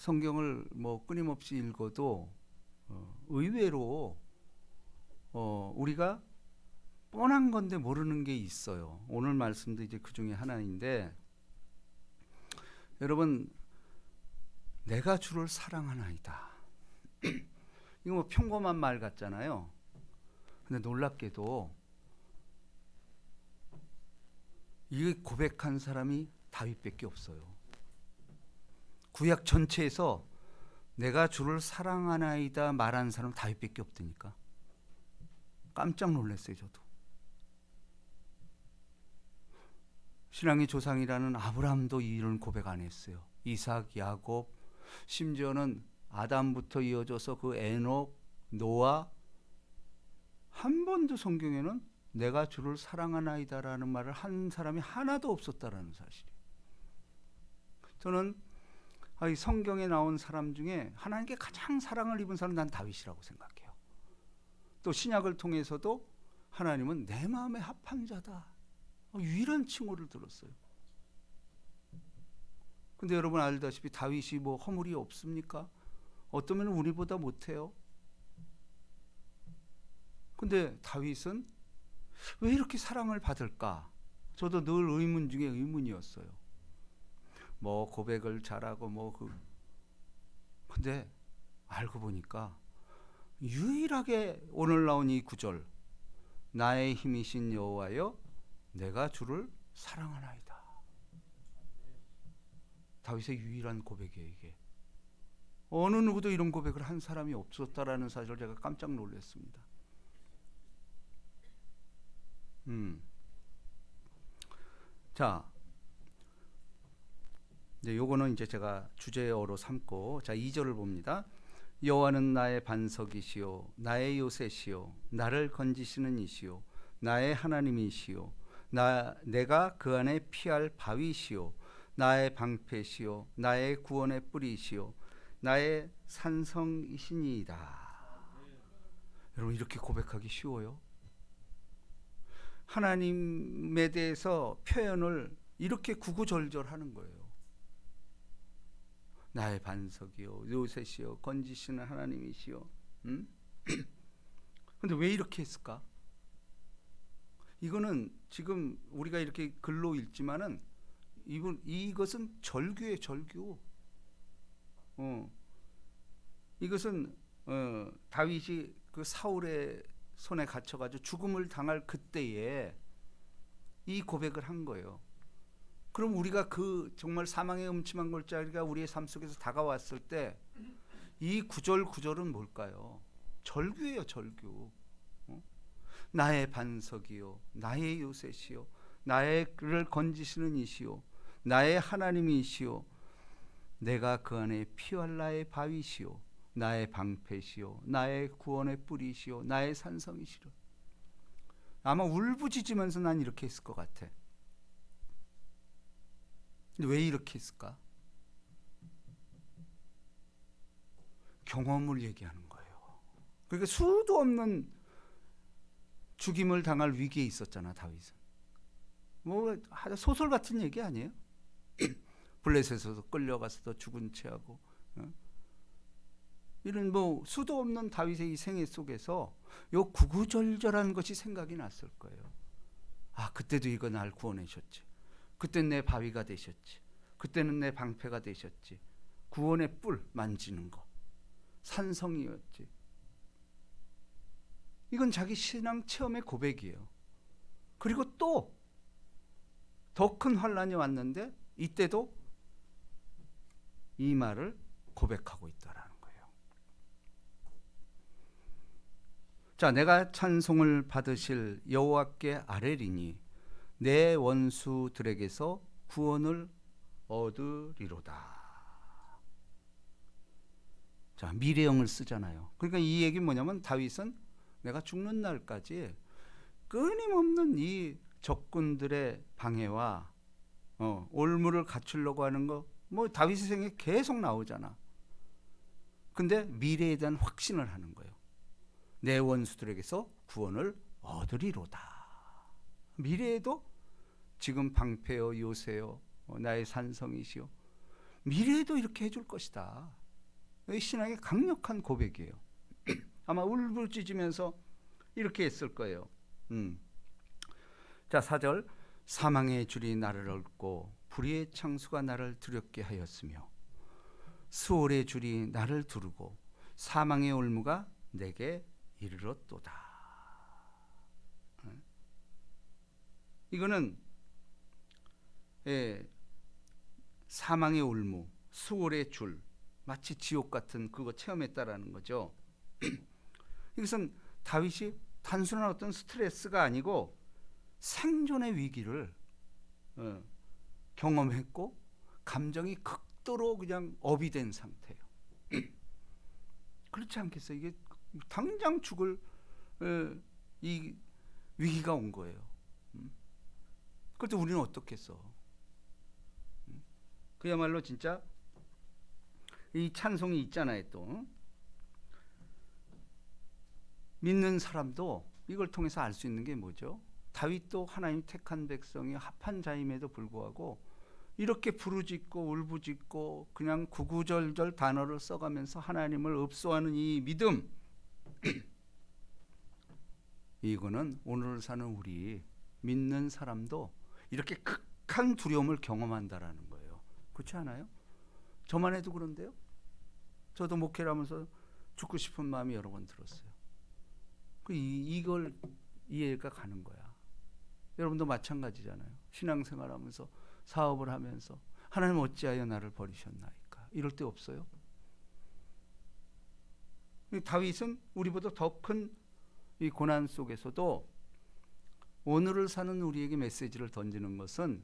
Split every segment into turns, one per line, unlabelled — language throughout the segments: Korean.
성경을 뭐 끊임없이 읽어도 의외로 우리가 뻔한 건데 모르는 게 있어요. 오늘 말씀도 이제 그 중에 하나인데, 여러분, 내가 주를 사랑하나이다. 이거 뭐 평범한 말 같잖아요. 근데 놀랍게도 이 고백한 사람이 다윗밖에 없어요. 구약 전체에서 내가 주를 사랑하나이다 말한 사람 다윗밖에 없다니까. 깜짝 놀랐어요, 저도. 신앙의 조상이라는 아브라함도 이런 고백 안 했어요. 이삭, 야곱, 심지어는 아담부터 이어져서 그 에녹, 노아, 한 번도 성경에는 내가 주를 사랑하나이다라는 말을 한 사람이 하나도 없었다라는 사실이에요. 저는 이 성경에 나온 사람 중에 하나님께 가장 사랑을 입은 사람은 난 다윗이라고 생각해요. 또 신약을 통해서도 하나님은 내 마음에 합한 자다, 유일한 칭호를 들었어요. 근데 여러분 알다시피 다윗이 뭐 허물이 없습니까? 어쩌면 우리보다 못해요. 근데 다윗은 왜 이렇게 사랑을 받을까? 저도 늘 의문 중에 의문이었어요. 뭐 고백을 잘하고 근데 알고 보니까 유일하게 오늘 나온 이 구절, 나의 힘이신 여호와여 내가 주를 사랑하나이다. 다윗의 유일한 고백이에요, 이게. 어느 누구도 이런 고백을 한 사람이 없었다라는 사실을 제가 깜짝 놀랐습니다. 자, 이제 요거는 이제 제가 주제어로 삼고, 자, 2절을 봅니다. 여호와는 나의 반석이시요 나의 요새시요 나를 건지시는 이시요 나의 하나님이시요 내가 그 안에 피할 바위시요 나의 방패시요 나의 구원의 뿌리시요 나의 산성이시니이다. 여러분, 이렇게 고백하기 쉬워요? 하나님에 대해서 표현을 이렇게 구구절절하는 거예요. 나의 반석이요 요새시요 건지시는 하나님이시요. 근데 왜 이렇게 했을까? 이거는 지금 우리가 이렇게 글로 읽지만은 이것은 절규예요, 절규. 이것은 다윗이 그 사울의 손에 갇혀가지고 죽음을 당할 그때에 이 고백을 한 거예요. 그럼 우리가 그 정말 사망의 음침한 골짜기가 우리의 삶 속에서 다가왔을 때 이 구절은 뭘까요? 절규예요, 절규. 나의 반석이요 나의 요새시요 나를 건지시는 이시요 나의 하나님이시요 내가 그 안에 피할 나의 바위시요 나의 방패시요 나의 구원의 뿌리시요 나의 산성이시로. 아마 울부짖으면서 난 이렇게 했을 것 같아. 근데 왜 이렇게 했을까? 경험을 얘기하는 거예요. 그러니까 수도 없는 죽임을 당할 위기에 있었잖아, 다윗은. 뭐 소설 같은 얘기 아니에요? 블레셋에서 끌려가서도 죽은 채하고, 이런 뭐 수도 없는 다윗의 이 생애 속에서 요 구구절절한 것이 생각이 났을 거예요. 아, 그때도 이거 날 구원해 줬지. 그때는 내 바위가 되셨지. 그때는 내 방패가 되셨지. 구원의 뿔 만지는 거, 산성이었지. 이건 자기 신앙 체험의 고백이에요. 그리고 또 더 큰 환란이 왔는데 이때도 이 말을 고백하고 있다라는 거예요. 자, 내가 찬송을 받으실 여호와께 아뢰리니 내 원수들에게서 구원을 얻으리로다. 자, 미래형을 쓰잖아요. 그러니까 이 얘기는 뭐냐면 다윗은 내가 죽는 날까지 끊임없는 이 적군들의 방해와 올무를 갖추려고 하는 거, 뭐 다윗의 생에 계속 나오잖아. 근데 미래에 대한 확신을 하는 거예요. 내 원수들에게서 구원을 얻으리로다. 미래에도 지금 방패요 요새요 나의 산성이시요 미래에도 이렇게 해줄 것이다. 이 신앙의 강력한 고백이에요. 아마 울부짖으면서 이렇게 했을 거예요. 자, 4절. 사망의 줄이 나를 얽고 불의의 창수가 나를 두렵게 하였으며 수월의 줄이 나를 두르고 사망의 올무가 내게 이르렀도다. 이거는 사망의 올무, 수월의 줄, 마치 지옥 같은 그거 체험했다라는 거죠. 이것은 다윗이 단순한 어떤 스트레스가 아니고 생존의 위기를 경험했고 감정이 극도로 그냥 업이 된 상태예요. 그렇지 않겠어요? 이게 당장 죽을 이 위기가 온 거예요. 그런데 우리는 어떻겠어? 그야말로 진짜 이 찬송이 있잖아요. 또 믿는 사람도 이걸 통해서 알 수 있는 게 뭐죠? 다윗도 하나님 택한 백성이 합한 자임에도 불구하고 이렇게 부르짖고 울부짖고 그냥 구구절절 단어를 써가면서 하나님을 읍소하는 이 믿음, 이거는 오늘 사는 우리 믿는 사람도 이렇게 극한 두려움을 경험한다라는 거예요. 그렇지 않아요? 저만 해도 그런데요. 저도 목회를 하면서 죽고 싶은 마음이 여러 번 들었어요. 이걸 이해가 가는 거야. 여러분도 마찬가지잖아요. 신앙생활하면서 사업을 하면서 하나님 어찌하여 나를 버리셨나이까 이럴 때 없어요? 다윗은 우리보다 더 큰 이 고난 속에서도 오늘을 사는 우리에게 메시지를 던지는 것은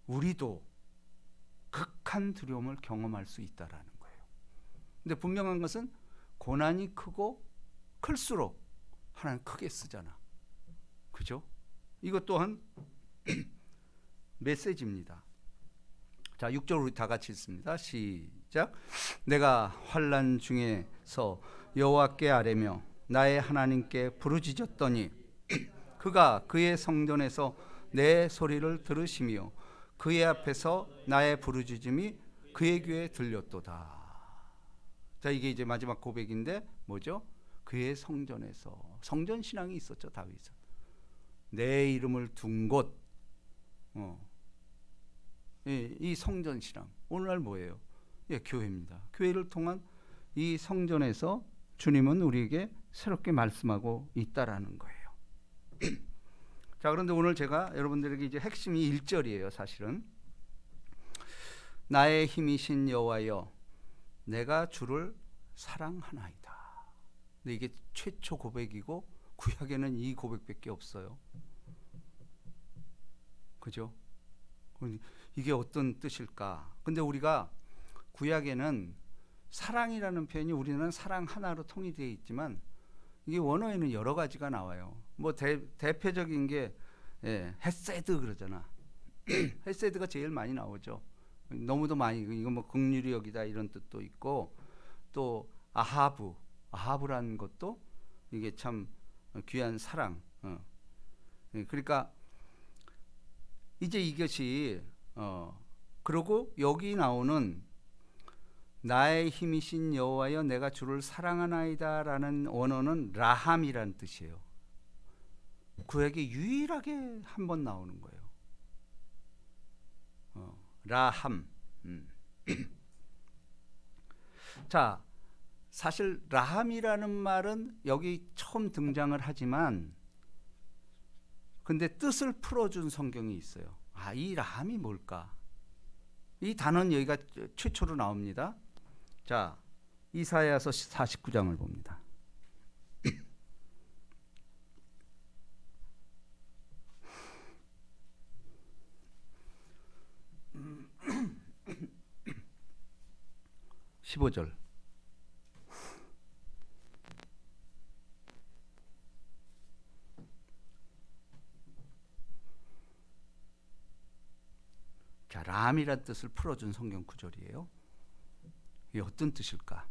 우리도 극한 두려움을 경험할 수 있다라는 거예요. 근데 분명한 것은 고난이 크고 클수록 하나님 크게 쓰잖아. 그죠? 이것 또한 메시지입니다. 자, 6절 우리 다 같이 읽습니다. 시작. 내가 환난 중에서 여호와께 아뢰며 나의 하나님께 부르짖었더니 그가 그의 성전에서 내 소리를 들으시며 그의 앞에서 나의 부르짖음이 그의 귀에 들렸도다. 자, 이게 이제 마지막 고백인데 뭐죠? 그의 성전에서, 성전 신앙이 있었죠. 다윗은 내 이름을 둔 곳, 이 성전 신앙 오늘날 뭐예요? 교회입니다. 교회를 통한 이 성전에서 주님은 우리에게 새롭게 말씀하고 있다라는 거예요. 자, 그런데 오늘 제가 여러분들에게 이제 핵심이 1절이에요. 사실은 나의 힘이신 여호와여 내가 주를 사랑하나이다. 근데 이게 최초 고백이고 구약에는 이 고백밖에 없어요. 그죠? 이게 어떤 뜻일까? 근데 우리가 구약에는 사랑이라는 표현이 우리는 사랑 하나로 통일되어 있지만 이게 원어에는 여러 가지가 나와요. 뭐 대표적인 게 헤세드 그러잖아. 헤세드가 제일 많이 나오죠. 너무도 많이, 이거 뭐 긍휼히 여기다 이런 뜻도 있고, 또 아하브라는 것도 이게 참 귀한 사랑. 그러니까 이제 이것이 그리고 여기 나오는 나의 힘이신 여호와여 내가 주를 사랑하나이다라는 원어는 라함이라는 뜻이에요. 구약에 유일하게 한 번 나오는 거예요. 라함. 자, 사실 라함이라는 말은 여기 처음 등장을 하지만 근데 뜻을 풀어준 성경이 있어요. 이 라함이 뭘까? 이 단어는 여기가 최초로 나옵니다. 자, 이사야서 49장을 봅니다. (15절) 자, 라함이라는 뜻을 풀어준 성경 구절이에요. 이게 어떤 뜻일까?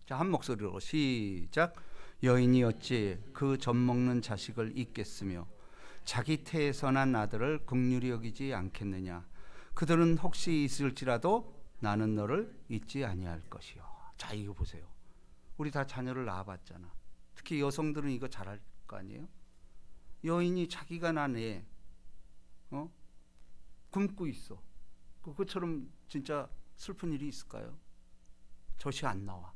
자, 한 목소리로 시작. 여인이 어찌 그 젖먹는 자식을 잊겠으며 자기 태에서 난 아들을 긍휼히 여기지 않겠느냐. 그들은 혹시 있을지라도 나는 너를 잊지 아니할 것이요. 자, 이거 보세요. 우리 다 자녀를 낳아봤잖아. 특히 여성들은 이거 잘할 거 아니에요? 여인이 자기가 낳은 애 굶고 있어. 그것처럼 진짜 슬픈 일이 있을까요? 젖이 안 나와.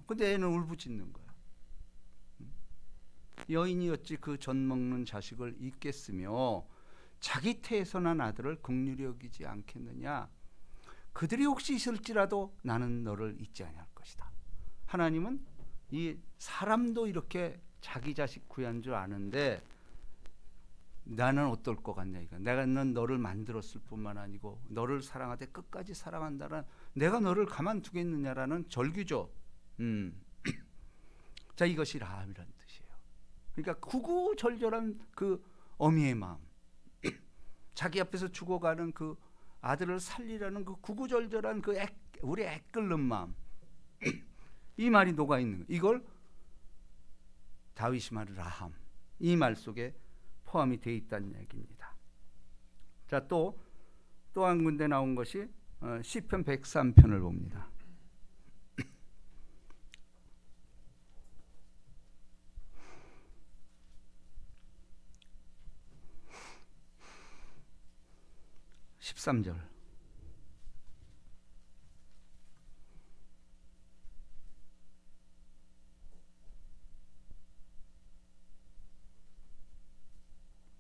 근데 애는 울부짖는 거야. 여인이 어찌 그 젖 먹는 자식을 잊겠으며 자기 태에서 난 아들을 긍휼히 여기지 않겠느냐. 그들이 혹시 있을지라도 나는 너를 잊지 아니할 것이다. 하나님은 이 사람도 이렇게 자기 자식 구한 줄 아는데 나는 어떨 것 같냐 이거. 내가는 너를 만들었을 뿐만 아니고 너를 사랑하되 끝까지 사랑한다는, 내가 너를 가만두겠느냐라는 절규죠. 자, 이것이 라합이라는 뜻이에요. 그러니까 구구절절한 그 어미의 마음, 자기 앞에서 죽어가는 그 아들을 살리라는 그 구구절절한 그 우리 애끓는 마음, 이 말이 녹아 있는 거예요. 이걸 다윗이 말을 라함, 이 말 속에 포함이 되어 있다는 얘기입니다. 자, 또 한 군데 나온 것이 시편 103편을 봅니다. (13절)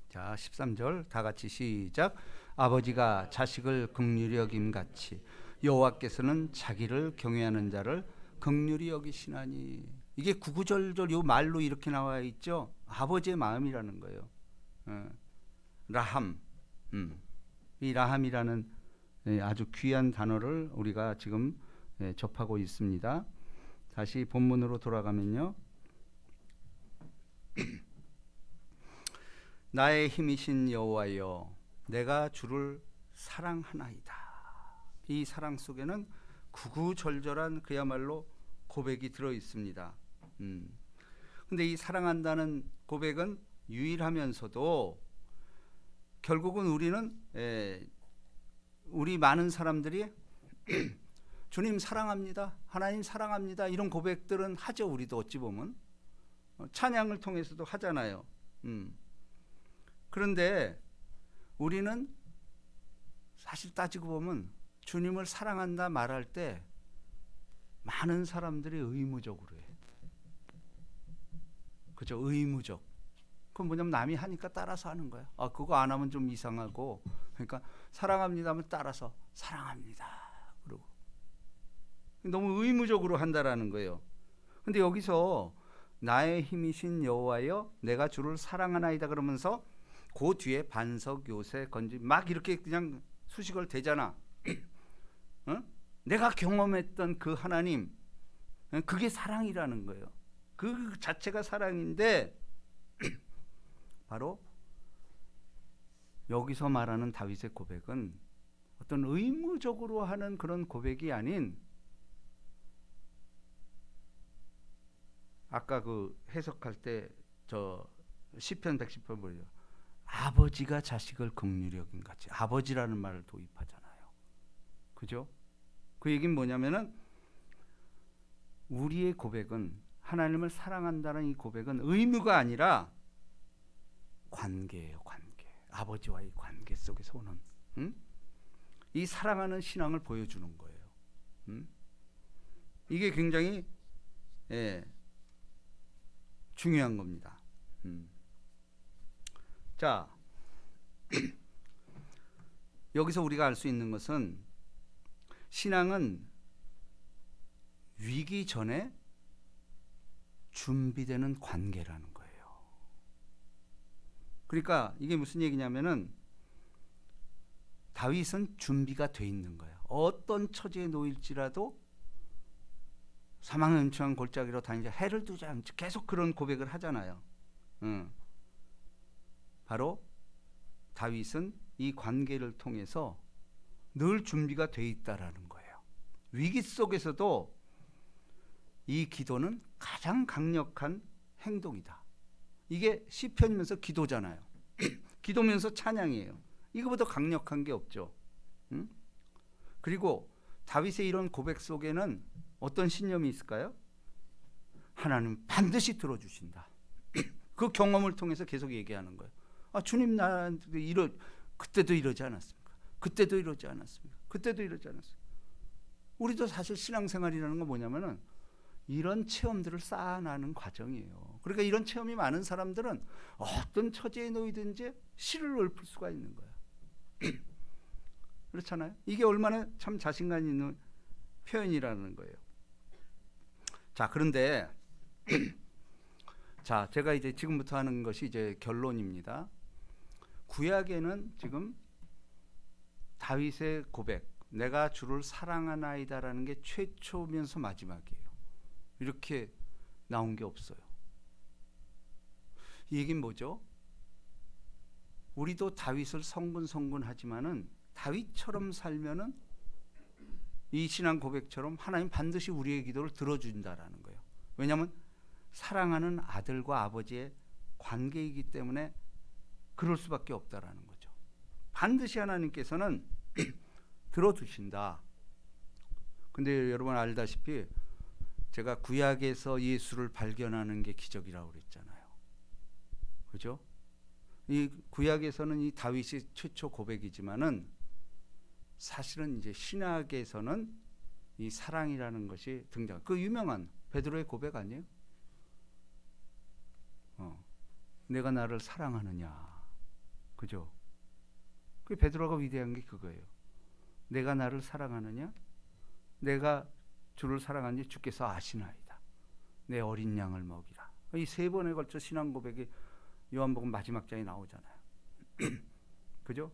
자, 13절 다 같이 시작. 아버지가 자식을 긍휼히 여김 같이 여호와께서는 자기를 경외하는 자를 긍휼히 여기시나니. 이게 구구절절 요 말로 이렇게 나와 있죠. 아버지의 마음이라는 거예요. 라함. 이 라함이라는 아주 귀한 단어를 우리가 지금 접하고 있습니다. 다시 본문으로 돌아가면요. 나의 힘이신 여호와여, 내가 주를 사랑하나이다. 이 사랑 속에는 구구절절한 그야말로 고백이 들어 있습니다. 근데 이 사랑한다는 고백은 유일하면서도 결국은 우리 많은 사람들이 주님 사랑합니다, 하나님 사랑합니다, 이런 고백들은 하죠. 우리도 어찌 보면 찬양을 통해서도 하잖아요. 그런데 우리는 사실 따지고 보면 주님을 사랑한다 말할 때 많은 사람들이 의무적으로 해. 그죠? 의무적. 그건 뭐냐면 남이 하니까 따라서 하는 거야. 그거 안 하면 좀 이상하고. 그러니까 사랑합니다 하면 따라서 사랑합니다 그러고 너무 의무적으로 한다라는 거예요. 근데 여기서 나의 힘이신 여호와여, 내가 주를 사랑하나이다 그러면서 그 뒤에 반석, 요새, 건지 막 이렇게 그냥 수식을 대잖아. 내가 경험했던 그 하나님, 그게 사랑이라는 거예요. 그 자체가 사랑인데 바로 여기서 말하는 다윗의 고백은 어떤 의무적으로 하는 그런 고백이 아닌, 아까 그 해석할 때 저 시편 110편 보죠. 아버지가 자식을 긍휼히 여긴 같이, 아버지라는 말을 도입하잖아요. 그죠? 그 얘기는 뭐냐면은 우리의 고백은, 하나님을 사랑한다는 이 고백은 의무가 아니라 관계예요. 관계. 아버지와의 관계 속에서 오는 이 사랑하는 신앙을 보여주는 거예요. 이게 굉장히 중요한 겁니다. 자, 여기서 우리가 알 수 있는 것은 신앙은 위기 전에 준비되는 관계라는 거예요. 그러니까 이게 무슨 얘기냐면은 다윗은 준비가 돼 있는 거예요. 어떤 처지에 놓일지라도 사망의 음침한 골짜기로 다니자 해를 두지 않지, 계속 그런 고백을 하잖아요. 바로 다윗은 이 관계를 통해서 늘 준비가 돼 있다라는 거예요. 위기 속에서도 이 기도는 가장 강력한 행동이다. 이게 시편이면서 기도잖아요. 기도면서 찬양이에요. 이거보다 강력한 게 없죠. 그리고 다윗의 이런 고백 속에는 어떤 신념이 있을까요? 하나님 반드시 들어주신다. 그 경험을 통해서 계속 얘기하는 거예요. 아, 주님 나한테 그때도 이러지 않았습니까? 그때도 이러지 않았습니까? 그때도 이러지 않았습니까? 우리도 사실 신앙생활이라는 건 뭐냐면은 이런 체험들을 쌓아나는 과정이에요. 그러니까 이런 체험이 많은 사람들은 어떤 처지에 놓이든지 실을 읊을 수가 있는 거야. 그렇잖아요. 이게 얼마나 참 자신감 있는 표현이라는 거예요. 자, 그런데 자, 제가 이제 지금부터 하는 것이 이제 결론입니다. 구약에는 지금 다윗의 고백, 내가 주를 사랑하나이다라는 게 최초면서 마지막이에요. 이렇게 나온 게 없어요. 이 얘기는 뭐죠? 우리도 다윗을 성근하지만은 다윗처럼 살면은 이 신앙 고백처럼 하나님 반드시 우리의 기도를 들어준다라는 거예요. 왜냐하면 사랑하는 아들과 아버지의 관계이기 때문에 그럴 수밖에 없다라는 거죠. 반드시 하나님께서는 들어주신다. 근데 여러분 알다시피 제가 구약에서 예수를 발견하는 게 기적이라고 그랬잖아요. 그죠? 이 구약에서는 이 다윗이 최초 고백이지만은 사실은 이제 신약에서는 이 사랑이라는 것이 등장. 그 유명한 베드로의 고백 아니에요? 내가 나를 사랑하느냐. 그죠? 그 베드로가 위대한 게 그거예요. 내가 나를 사랑하느냐? 내가 주를 사랑하니 주께서 아시나이다. 내 어린 양을 먹이라. 이 세 번에 걸쳐 신앙 고백이 요한복음 마지막 장에 나오잖아요. 그죠?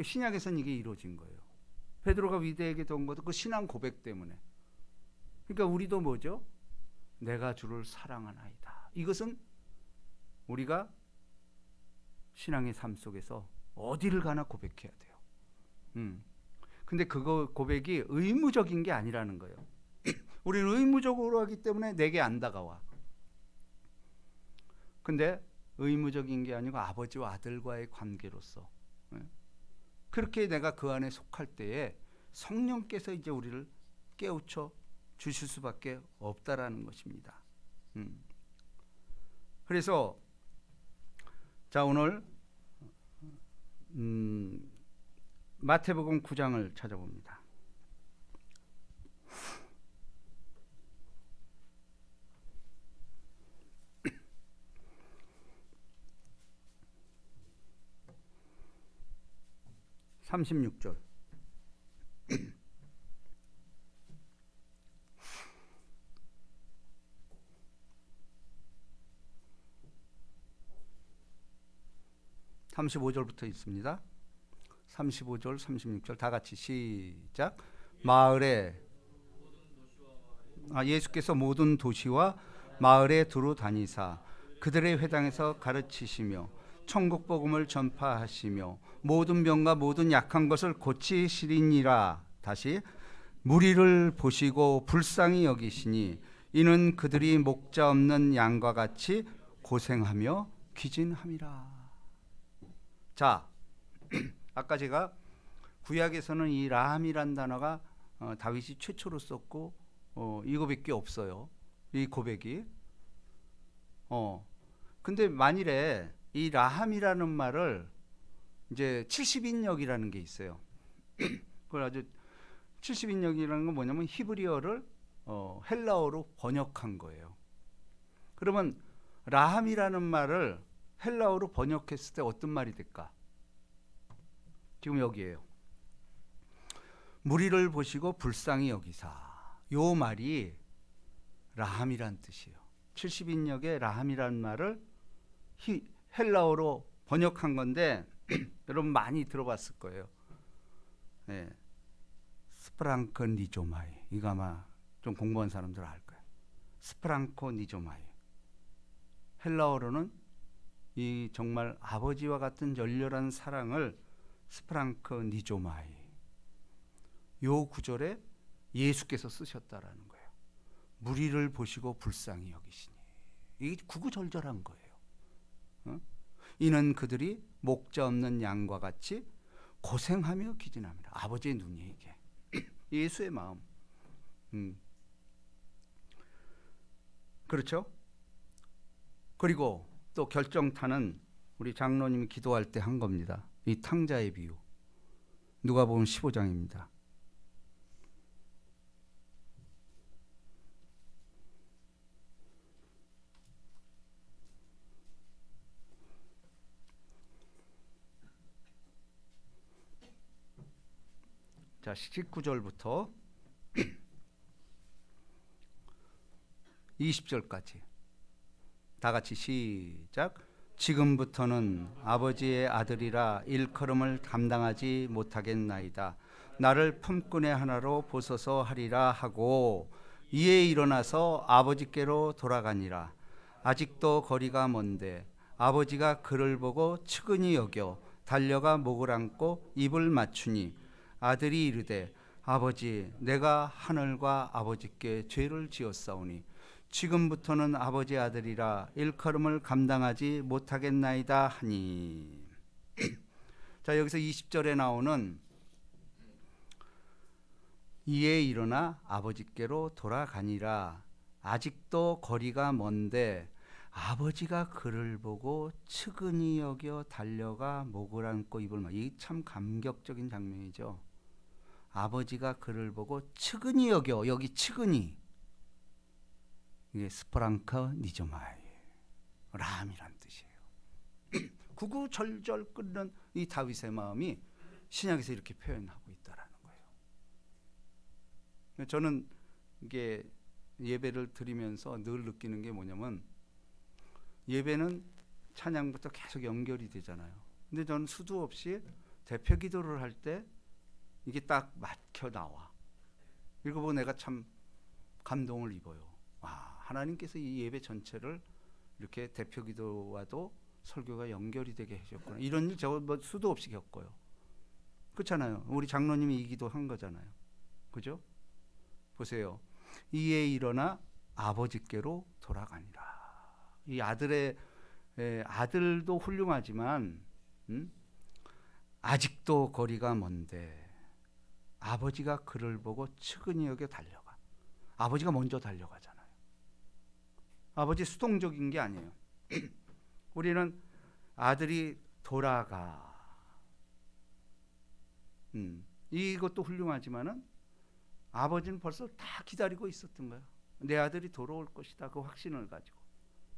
신약에서는 이게 이루어진 거예요. 베드로가 위대하게 된 것도 그 신앙 고백 때문에. 그러니까 우리도 뭐죠? 내가 주를 사랑하나이다. 이것은 우리가 신앙의 삶 속에서 어디를 가나 고백해야 돼요. 근데 그거 고백이 의무적인 게 아니라는 거예요. 우리는 의무적으로 하기 때문에 내게 안 다가와. 근데 의무적인 게 아니고 아버지와 아들과의 관계로서 그렇게 내가 그 안에 속할 때에 성령께서 이제 우리를 깨우쳐 주실 수밖에 없다라는 것입니다. 그래서 자, 오늘 마태복음 9장을 찾아봅니다. (36절) 35절부터 있습니다. 35절, 36절 다 같이 시작. 마을에 예수께서 모든 도시와 마을에 두루 다니사 그들의 회당에서 가르치시며 천국 복음을 전파하시며 모든 병과 모든 약한 것을 고치시리니라. 다시 무리를 보시고 불쌍히 여기시니 이는 그들이 목자 없는 양과 같이 고생하며 귀진함이라. 자, 아까 제가 구약에서는 이 라함이란 단어가 다윗이 최초로 썼고 이거밖에 없어요. 이 고백이. 근데 만일에 이 라함이라는 말을 이제 70인역이라는 게 있어요. 그걸 아주 70인역이라는 건 뭐냐면 히브리어를 헬라어로 번역한 거예요. 그러면 라함이라는 말을 헬라어로 번역했을 때 어떤 말이 될까? 지금 여기에요. 무리를 보시고 불쌍히 여기사. 요 말이 라함이란 뜻이에요. 70인역의 라함이란 말을 헬라어로 번역한 건데 여러분 많이 들어봤을 거예요. 네. 스프랑크 니조마이. 이거 아마 좀 공부한 사람들 알 거예요. 스프랑코 니조마이. 헬라어로는 이 정말 아버지와 같은 열렬한 사랑을 스프랑크 니조마이. 요 구절에 예수께서 쓰셨다라는 거예요. 무리를 보시고 불쌍히 여기시니. 이게 구구절절한 거예요. 이는 그들이 목자 없는 양과 같이 고생하며 기진합니다. 아버지의 눈이 이게 예수의 마음. 그렇죠? 그리고 또 결정타는 우리 장로님이 기도할 때 한 겁니다. 이 탕자의 비유. 누가복음 15장입니다. 자, 19절부터 20절까지 다 같이 시작. 지금부터는 아버지의 아들이라 일컬음을 감당하지 못하겠나이다. 나를 품꾼의 하나로 보소서 하리라 하고 이에 일어나서 아버지께로 돌아가니라. 아직도 거리가 먼데 아버지가 그를 보고 측은히 여겨 달려가 목을 안고 입을 맞추니 아들이 이르되 아버지 내가 하늘과 아버지께 죄를 지었사오니 지금부터는 아버지 아들이라 일컬음을 감당하지 못하겠나이다 하니. 자, 여기서 20절에 나오는 이에 일어나 아버지께로 돌아가니라. 아직도 거리가 먼데 아버지가 그를 보고 측은히 여겨 달려가 목을 안고 입을 맞추니. 이게 참 감격적인 장면이죠. 아버지가 그를 보고 측은히 여겨. 여기 측은히 이게 스프랑커 니조마이 람이란 뜻이에요. 구구절절 끓는 이 다윗의 마음이 신약에서 이렇게 표현하고 있다라는 거예요. 저는 이게 예배를 드리면서 늘 느끼는 게 뭐냐면 예배는 찬양부터 계속 연결이 되잖아요. 근데 저는 수도 없이 대표 기도를 할 때 이게 딱 막혀 나와. 읽어보고 내가 참 감동을 입어요. 하나님께서 이 예배 전체를 이렇게 대표 기도와도 설교가 연결이 되게 해주셨구나. 이런 일 저 뭐 수도 없이 겪어요. 그렇잖아요. 우리 장로님이 이 기도 한 거잖아요. 그죠? 보세요. 이에 일어나 아버지께로 돌아가니라. 이 아들도 훌륭하지만 아직도 거리가 먼데 아버지가 그를 보고 측은히 여겨 달려가. 아버지가 먼저 달려가잖아요. 아버지 수동적인 게 아니에요. 우리는 아들이 돌아가. 이것도 훌륭하지만은 아버지는 벌써 다 기다리고 있었던 거예요. 내 아들이 돌아올 것이다. 그 확신을 가지고.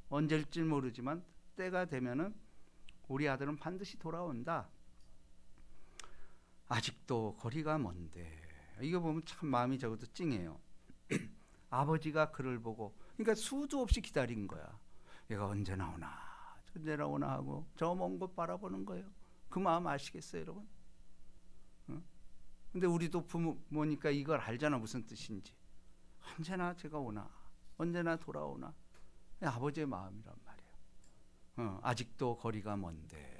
언제일지 모르지만 때가 되면은 우리 아들은 반드시 돌아온다. 아직도 거리가 먼데. 이거 보면 참 마음이 적어도 찡해요. 아버지가 그를 보고, 그러니까 수도 없이 기다린 거야. 얘가 언제 나오나 언제 나오나 하고 저 먼 곳 바라보는 거예요. 그 마음 아시겠어요, 여러분? 근데 우리도 부모니까 이걸 알잖아, 무슨 뜻인지. 언제나 제가 오나, 언제나 돌아오나. 아버지의 마음이란 말이에요. 아직도 거리가 먼데.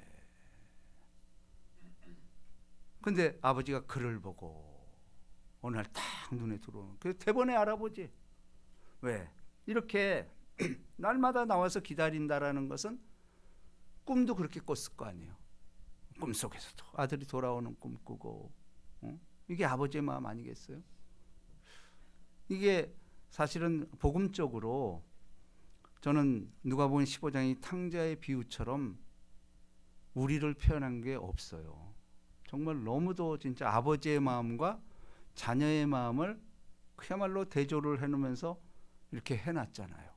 근데 아버지가 그를 보고 어느 날 딱 눈에 들어오는. 그래서 대번에 알아보지. 왜? 이렇게 날마다 나와서 기다린다라는 것은 꿈도 그렇게 꿨을 거 아니에요. 꿈속에서도 아들이 돌아오는 꿈 꾸고. 이게 아버지의 마음 아니겠어요? 이게 사실은 복음적으로 저는 누가복음 15장이 탕자의 비유처럼 우리를 표현한 게 없어요. 정말 너무도 진짜 아버지의 마음과 자녀의 마음을 그야말로 대조를 해놓으면서 이렇게 해놨잖아요.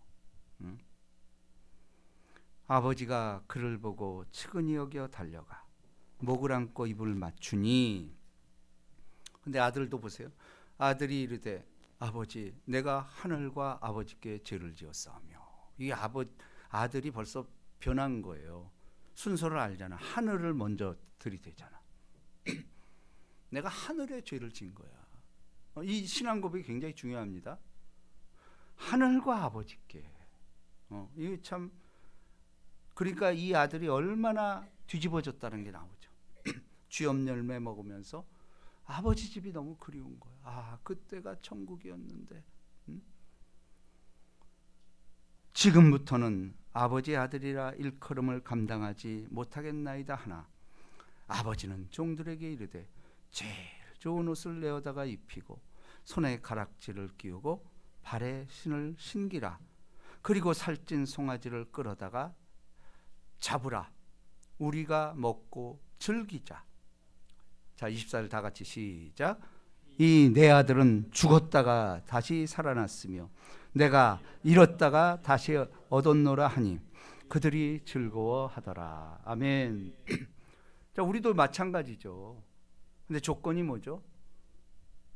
아버지가 그를 보고 측은히 여겨 달려가 목을 안고 입을 맞추니. 근데 아들도 보세요. 아들이 이르되 아버지 내가 하늘과 아버지께 죄를 지었사오며. 이 아들이 벌써 변한 거예요. 순서를 알잖아. 하늘을 먼저 들이대잖아. 내가 하늘의 죄를 지은 거야. 이 신앙 고백이 굉장히 중요합니다. 하늘과 아버지께. 이게 참, 그러니까 이 아들이 얼마나 뒤집어졌다는 게 나오죠. 쥐엄 열매 먹으면서 아버지 집이 너무 그리운 거야. 그때가 천국이었는데. 지금부터는 아버지 아들이라 일컬음을 감당하지 못하겠나이다 하나 아버지는 종들에게 이르되 제일 좋은 옷을 내어다가 입히고 손에 가락지를 끼우고 발에 신을 신기라. 그리고 살찐 송아지를 끌어다가 잡으라. 우리가 먹고 즐기자. 자, 24절 다 같이 시작. 이 내 아들은 죽었다가 다시 살아났으며 내가 잃었다가 다시 얻었노라 하니 그들이 즐거워하더라. 아멘. 자, 우리도 마찬가지죠. 근데 조건이 뭐죠?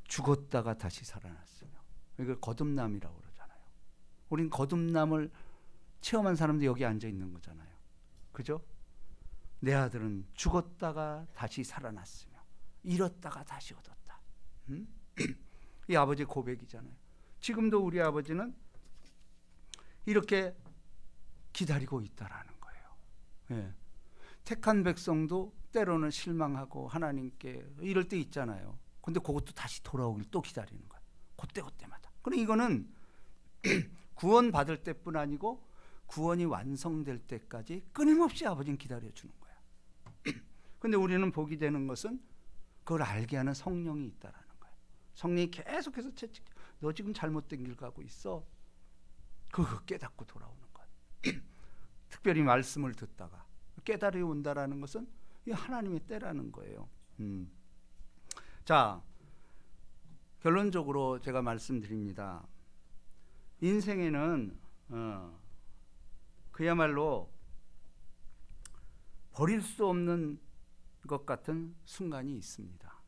죽었다가 다시 살아났으며. 이걸 거듭남이라고 그러잖아요. 우린 거듭남을 체험한 사람도 여기 앉아 있는 거잖아요. 그죠? 내 아들은 죽었다가 다시 살아났으며 잃었다가 다시 얻었다. 이 아버지의 고백이잖아요. 지금도 우리 아버지는 이렇게 기다리고 있다라는 거예요. 예. 택한 백성도 때로는 실망하고 하나님께 이럴 때 있잖아요. 근데 그것도 다시 돌아오길 또 기다리는 거예요. 그때마다. 그럼 이거는 구원 받을 때뿐 아니고 구원이 완성될 때까지 끊임없이 아버지는 기다려주는 거야. 근데 우리는 복이 되는 것은 그걸 알게 하는 성령이 있다라는 거야. 성령이 계속해서 채찍, 너 지금 잘못된 길 가고 있어. 그거 깨닫고 돌아오는 거야. 특별히 말씀을 듣다가 깨달이 온다라는 것은 이 하나님의 때라는 거예요. 자, 결론적으로 제가 말씀드립니다. 인생에는 그야말로 버릴 수 없는 것 같은 순간이 있습니다.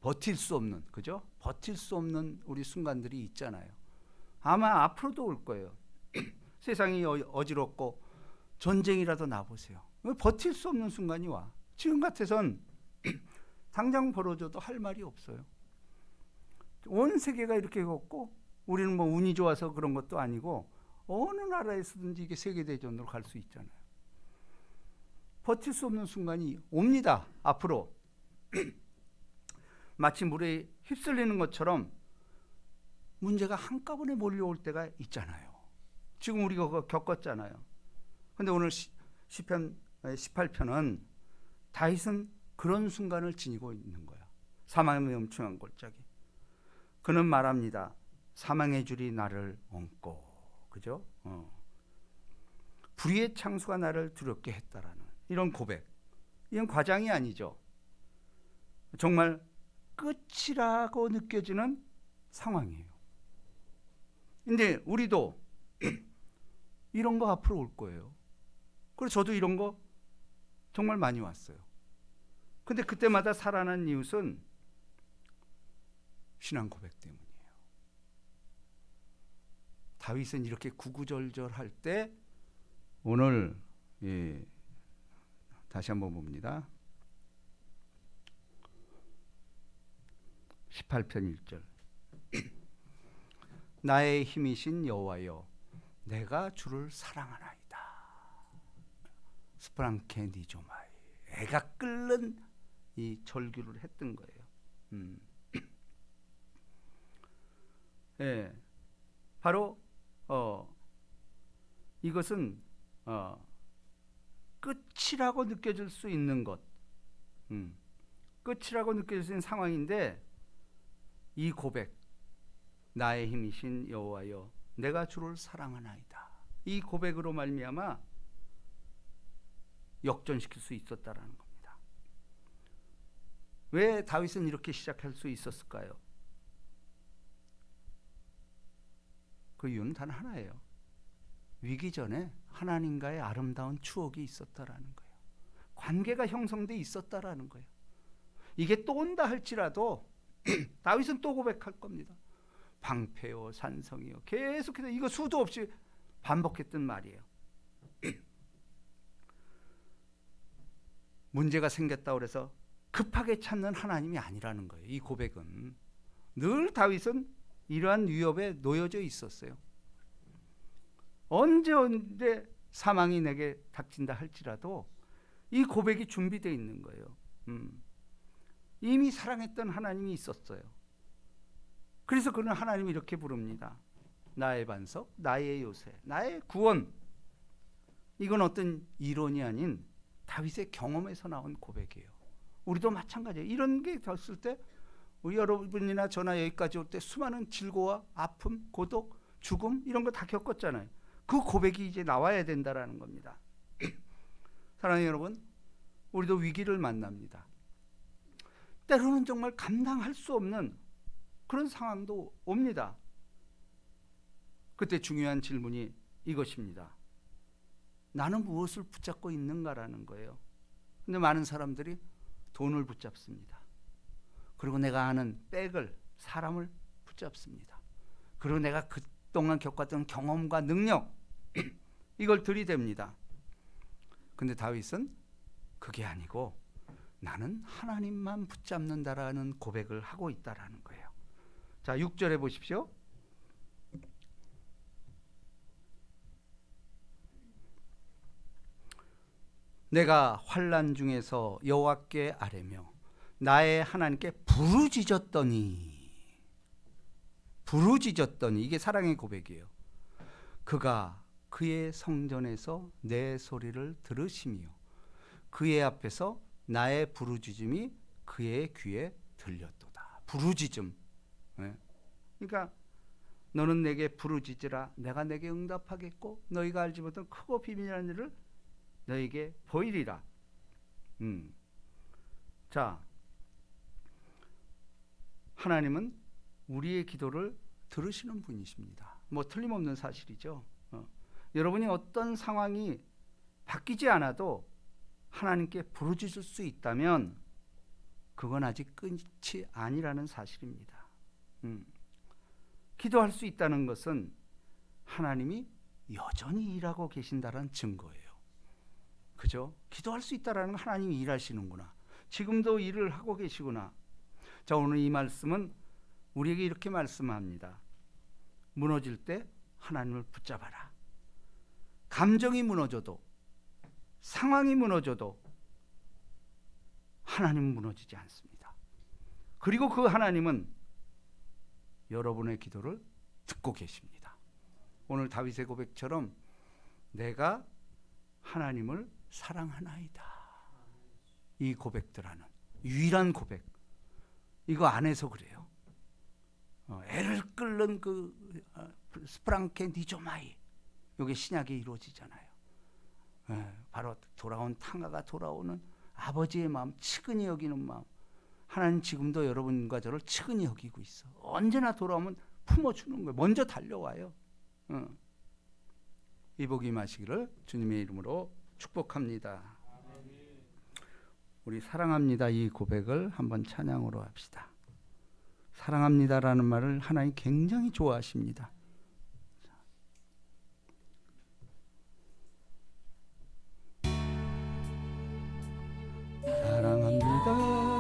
버틸 수 없는, 그죠? 버틸 수 없는 우리 순간들이 있잖아요. 아마 앞으로도 올 거예요. 세상이 어지럽고 전쟁이라도 나보세요. 버틸 수 없는 순간이 와. 지금 같아선 당장 벌어져도 할 말이 없어요. 온 세계가 이렇게 걷고 우리는 뭐 운이 좋아서 그런 것도 아니고 어느 나라에서든지 이게 세계대전으로 갈 수 있잖아요. 버틸 수 없는 순간이 옵니다. 앞으로. 마치 물에 휩쓸리는 것처럼 문제가 한꺼번에 몰려올 때가 있잖아요. 지금 우리가 그거 겪었잖아요. 근데 오늘 시편 18편은 다윗은 그런 순간을 지니고 있는 거야. 사망의 엄청난 골짜기. 그는 말합니다. 사망의 줄이 나를 얹고, 그죠? 불의의 창수가 나를 두렵게 했다라는 이런 고백. 이건 과장이 아니죠. 정말 끝이라고 느껴지는 상황이에요. 근데 우리도 이런 거 앞으로 올 거예요. 그래서 저도 이런 거 정말 많이 왔어요. 근데 그때마다 살아난 이유는 신앙 고백 때문이에요. 다윗은 이렇게 구구절절할 때 오늘 다시 한번 봅니다. 18편 1절. 나의 힘이신 여호와여 내가 주를 사랑하나이다. 스프랑케니조마이 애가 끓는 이 절규를 했던 거예요. 예, 바로 이것은 끝이라고 느껴질 수 있는 것, 끝이라고 느껴질 수 있는 상황인데 이 고백, 나의 힘이신 여호와여 내가 주를 사랑하나이다. 이 고백으로 말미암아 역전시킬 수 있었다라는 겁니다. 왜 다윗은 이렇게 시작할 수 있었을까요? 그 이유는 단 하나예요. 위기 전에 하나님과의 아름다운 추억이 있었다라는 거예요. 관계가 형성돼 있었다라는 거예요. 이게 또 온다 할지라도 다윗은 또 고백할 겁니다. 방패요 산성이요 계속해서 이거 수도 없이 반복했던 말이에요. 문제가 생겼다고 해서 급하게 찾는 하나님이 아니라는 거예요. 이 고백은 늘 다윗은 이러한 위협에 놓여져 있었어요. 언제 사망이 내게 닥친다 할지라도 이 고백이 준비되어 있는 거예요. 이미 사랑했던 하나님이 있었어요. 그래서 그는 하나님이 이렇게 부릅니다. 나의 반석, 나의 요새, 나의 구원. 이건 어떤 이론이 아닌 다윗의 경험에서 나온 고백이에요. 우리도 마찬가지예요. 이런 게 됐을 때 우리 여러분이나 저나 여기까지 올 때 수많은 질고와 아픔, 고독, 죽음 이런 거 다 겪었잖아요. 그 고백이 이제 나와야 된다라는 겁니다. 사랑하는 여러분, 우리도 위기를 만납니다. 때로는 정말 감당할 수 없는 그런 상황도 옵니다. 그때 중요한 질문이 이것입니다. 나는 무엇을 붙잡고 있는가라는 거예요. 근데 많은 사람들이 돈을 붙잡습니다. 그리고 내가 아는 백을, 사람을 붙잡습니다. 그리고 내가 그동안 겪었던 경험과 능력 이걸 들이댑니다. 근데 다윗은 그게 아니고 나는 하나님만 붙잡는다라는 고백을 하고 있다라는 거예요. 자, 6절에 보십시오. 내가 환난 중에서 여호와께 아뢰며 나의 하나님께 부르짖었더니 이게 사랑의 고백이에요. 그가 그의 성전에서 내 소리를 들으시며 그의 앞에서 나의 부르짖음이 그의 귀에 들렸도다. 부르짖음. 그러니까 너는 내게 부르짖으라 내가 내게 응답하겠고 너희가 알지 못한 크고 비밀한 일을 너에게 보이리라. 자, 하나님은 우리의 기도를 들으시는 분이십니다. 뭐 틀림없는 사실이죠. 여러분이 어떤 상황이 바뀌지 않아도 하나님께 부르짖을 수 있다면 그건 아직 끝이 아니라는 사실입니다. 기도할 수 있다는 것은 하나님이 여전히 일하고 계신다는 증거예요. 그죠? 기도할 수 있다라는 건 하나님이 일하시는구나. 지금도 일을 하고 계시구나. 자, 오늘 이 말씀은 우리에게 이렇게 말씀합니다. 무너질 때 하나님을 붙잡아라. 감정이 무너져도 상황이 무너져도 하나님은 무너지지 않습니다. 그리고 그 하나님은 여러분의 기도를 듣고 계십니다. 오늘 다윗의 고백처럼 내가 하나님을 사랑하나이다. 이 고백들하는 유일한 고백. 이거 안 해서 그래요. 애를 끓는 그 스프랑케 니조마이. 이게 신약에 이루어지잖아요. 바로 돌아온 탕아가 돌아오는 아버지의 마음, 측은히 여기는 마음. 하나님 지금도 여러분과 저를 측은히 여기고 있어. 언제나 돌아오면 품어주는 거예요. 먼저 달려와요. 이 복이 임하시기를 주님의 이름으로 축복합니다. 우리 사랑합니다 이 고백을 한번 찬양으로 합시다. 사랑합니다라는 말을 하나님 굉장히 좋아하십니다. 사랑합니다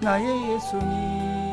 나의 예수님